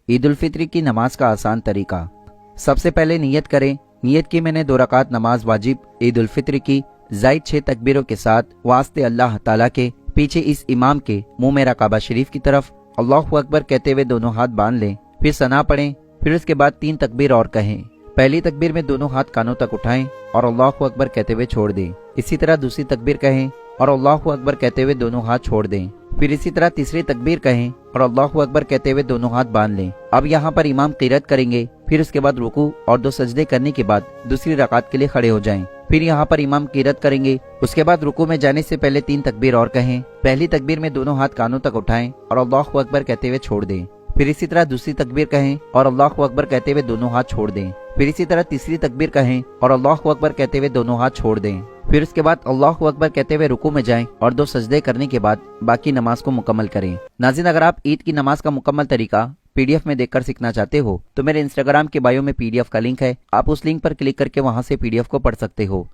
ईद उल फित्र की नमाज का आसान तरीका। सबसे पहले नियत करें। नियत की मैंने 2 रकात नमाज वाजिब ईद उल फित्र की जायद 6 तकबीरों के साथ वास्ते अल्लाह ताला के। पीछे इस इमाम के मुंह में रकाबा शरीफ की तरफ अल्लाहु अकबर कहते हुए दोनों हाथ बांध लें। फिर सना पढ़ें। फिर उसके बाद 3 तकबीर और कहें। पहली तकबीर में दोनों हाथ कानों तक उठाएं और अल्लाहु अकबर कहते हुए छोड़ दें। इसी तरह दूसरी तकबीर कहें और अल्लाहु अकबर कहते हुए दोनों हाथ छोड़ दें। फिर इसी तरह तीसरी तकबीर कहें और अल्लाहु अकबर कहते हुए दोनों हाथ बांध लें। अब यहाँ पर इमाम क़िरात करेंगे। फिर उसके बाद रुकू और 2 सजदे करने के बाद दूसरी रकात के लिए खड़े हो जाएं। फिर यहाँ पर इमाम क़िरात करेंगे। उसके बाद रुकू में जाने से पहले 3 तकबीर और कहें। पहली तकबीर में दोनों हाथ कानों तक उठाएं और अल्लाहु अकबर कहते हुए छोड़ दें। फिर इसी तरह दूसरी तकबीर कहें और अल्लाहु अकबर कहते हुए दोनों हाथ छोड़ दें। फिर इसी तरह तीसरी तकबीर कहें और अल्लाहु अकबर कहते हुए दोनों हाथ छोड़ दें। फिर उसके बाद अल्लाहु अकबर कहते हुए रुकू में जाएं और 2 सजदे करने के बाद बाकी नमाज को मुकम्मल करें। नाज़रीन, अगर आप ईद की नमाज का मुकम्मल तरीका PDF में देखकर सीखना चाहते हो तो मेरे इंस्टाग्राम के बायो में PDF का लिंक है। आप उस लिंक पर क्लिक करके वहां से PDF को पढ़ सकते हो।